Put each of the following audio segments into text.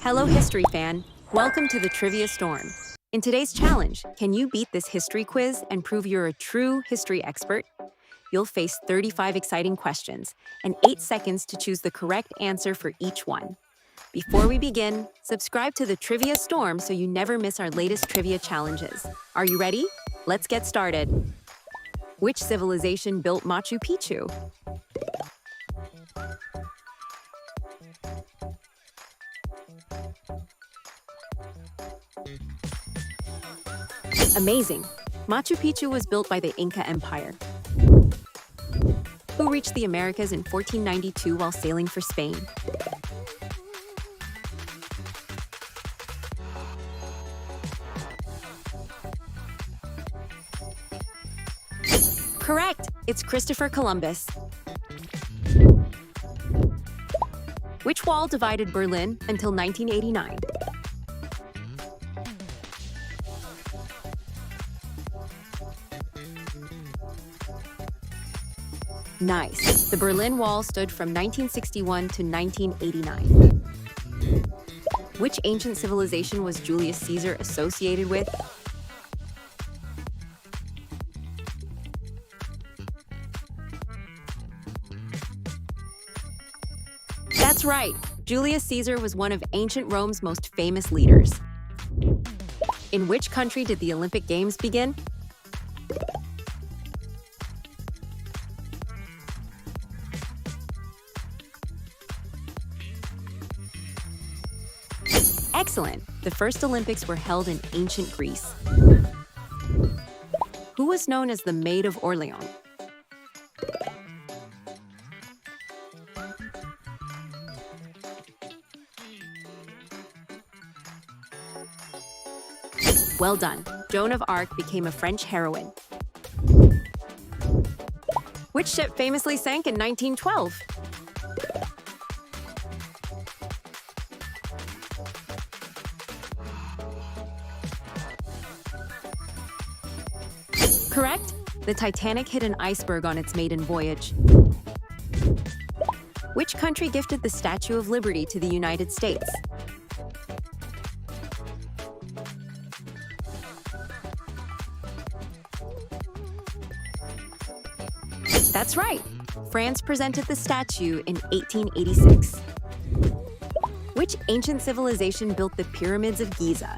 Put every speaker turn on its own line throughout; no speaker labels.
Hello, history fan. Welcome to the Trivia Storm. In today's challenge, can you beat this history quiz and prove you're a true history expert? You'll face 35 exciting questions and 8 seconds to choose the correct answer for each one. Before we begin, subscribe to the Trivia Storm so you never miss our latest trivia challenges. Are you ready? Let's get started. Which civilization built Machu Picchu? Amazing! Machu Picchu was built by the Inca Empire, who reached the Americas in 1492 while sailing for Spain. Correct! It's Christopher Columbus. Which wall divided Berlin until 1989? Nice. The Berlin Wall stood from 1961 to 1989. Which ancient civilization was Julius Caesar associated with? That's right. Julius Caesar was one of ancient Rome's most famous leaders. In which country did the Olympic Games begin? Excellent! The first Olympics were held in ancient Greece. Who was known as the Maid of Orleans? Well done! Joan of Arc became a French heroine. Which ship famously sank in 1912? Correct? The Titanic hit an iceberg on its maiden voyage. Which country gifted the Statue of Liberty to the United States? That's right! France presented the statue in 1886. Which ancient civilization built the pyramids of Giza?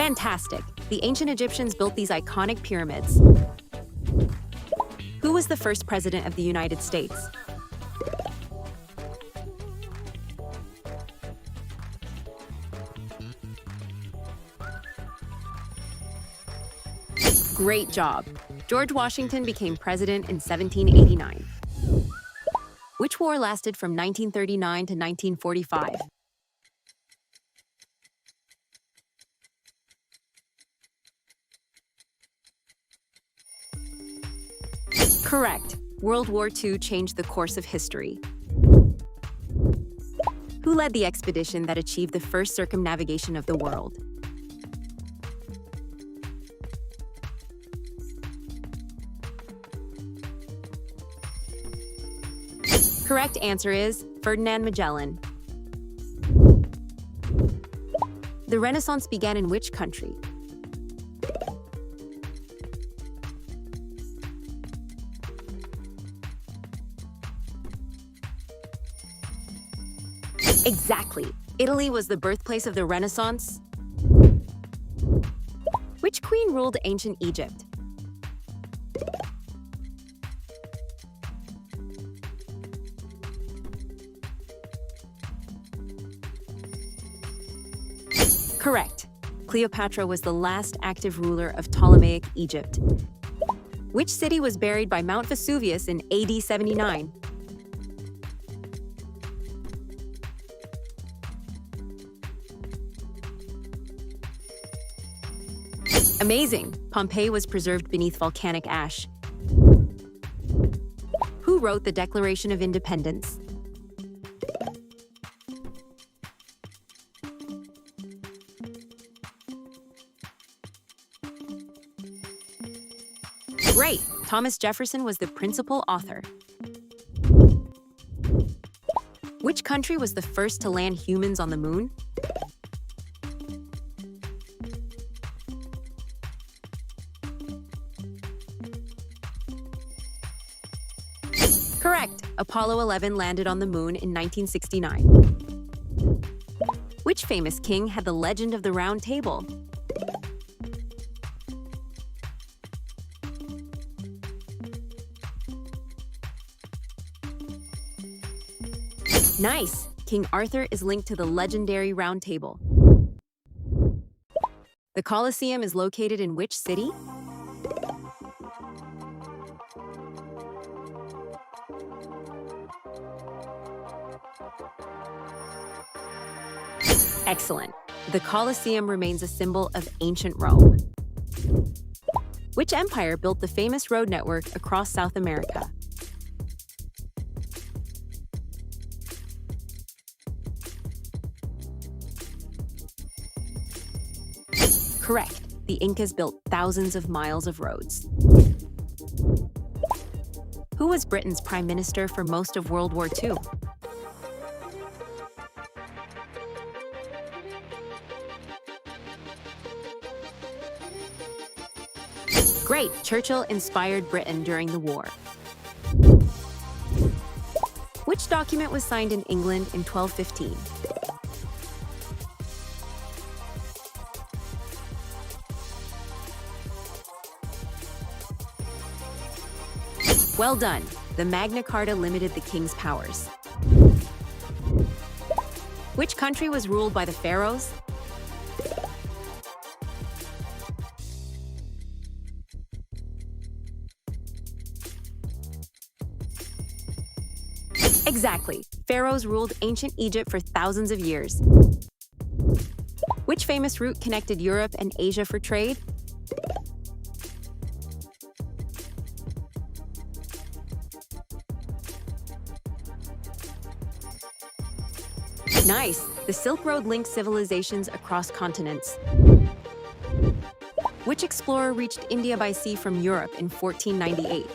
Fantastic! The ancient Egyptians built these iconic pyramids. Who was the first president of the United States? Great job! George Washington became president in 1789. Which war lasted from 1939 to 1945? Correct. World War II changed the course of history. Who led the expedition that achieved the first circumnavigation of the world? Correct answer is Ferdinand Magellan. The Renaissance began in which country? Exactly. Italy was the birthplace of the Renaissance. Which queen ruled ancient Egypt? Correct. Cleopatra was the last active ruler of Ptolemaic Egypt. Which city was buried by Mount Vesuvius in AD 79? Amazing! Pompeii was preserved beneath volcanic ash. Who wrote the Declaration of Independence? Great! Thomas Jefferson was the principal author. Which country was the first to land humans on the moon? Correct! Apollo 11 landed on the moon in 1969. Which famous king had the legend of the Round Table? Nice! King Arthur is linked to the legendary Round Table. The Colosseum is located in which city? Excellent! The Colosseum remains a symbol of ancient Rome. Which empire built the famous road network across South America? Correct. The Incas built thousands of miles of roads. Who was Britain's prime minister for most of World War II? Great! Churchill inspired Britain during the war. Which document was signed in England in 1215? Well done! The Magna Carta limited the king's powers. Which country was ruled by the pharaohs? Exactly. Pharaohs ruled ancient Egypt for thousands of years. Which famous route connected Europe and Asia for trade? Nice! The Silk Road links civilizations across continents. Which explorer reached India by sea from Europe in 1498?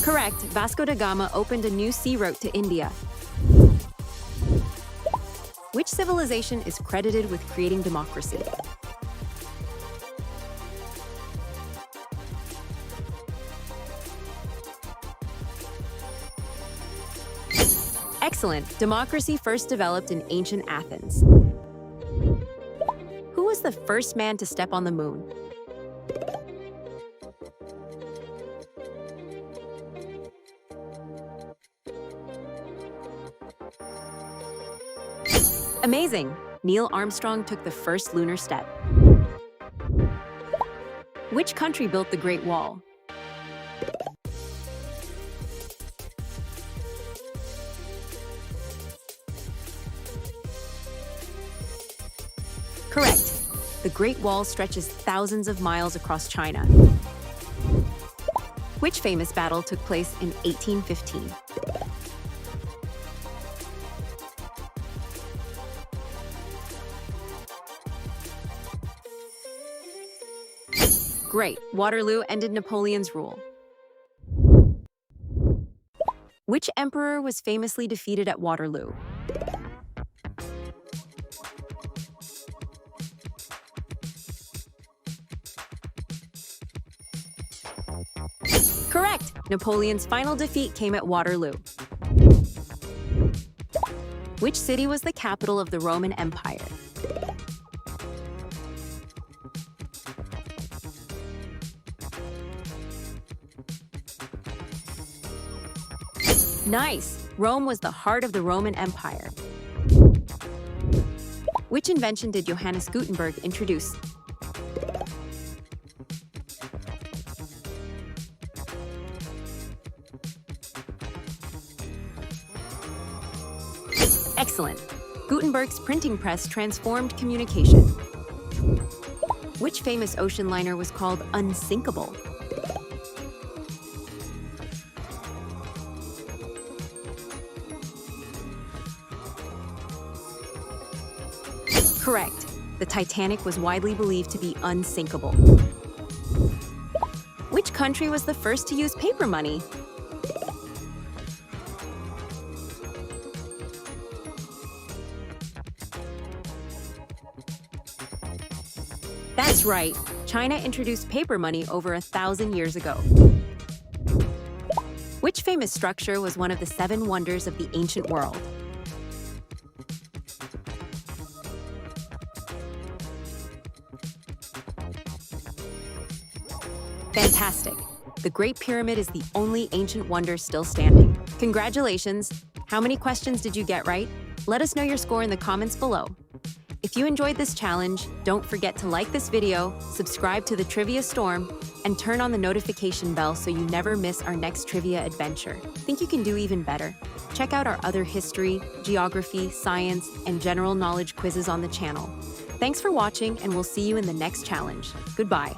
Correct. Vasco da Gama opened a new sea route to India. Which civilization is credited with creating democracy? Excellent. Democracy first developed in ancient Athens. Who was the first man to step on the moon? Amazing! Neil Armstrong took the first lunar step. Which country built the Great Wall? Correct. The Great Wall stretches thousands of miles across China. Which famous battle took place in 1815? Great. Waterloo ended Napoleon's rule. Which emperor was famously defeated at Waterloo? Correct! Napoleon's final defeat came at Waterloo. Which city was the capital of the Roman Empire? Nice! Rome was the heart of the Roman Empire. Which invention did Johannes Gutenberg introduce? Excellent! Gutenberg's printing press transformed communication. Which famous ocean liner was called unsinkable? Correct. The Titanic was widely believed to be unsinkable. Which country was the first to use paper money? That's right. China introduced paper money over 1,000 years ago. Which famous structure was one of the 7 wonders of the ancient world? Fantastic! The Great Pyramid is the only ancient wonder still standing. Congratulations! How many questions did you get right? Let us know your score in the comments below. If you enjoyed this challenge, don't forget to like this video, subscribe to the Trivia Storm, and turn on the notification bell so you never miss our next trivia adventure. Think you can do even better? Check out our other history, geography, science, and general knowledge quizzes on the channel. Thanks for watching, and we'll see you in the next challenge. Goodbye.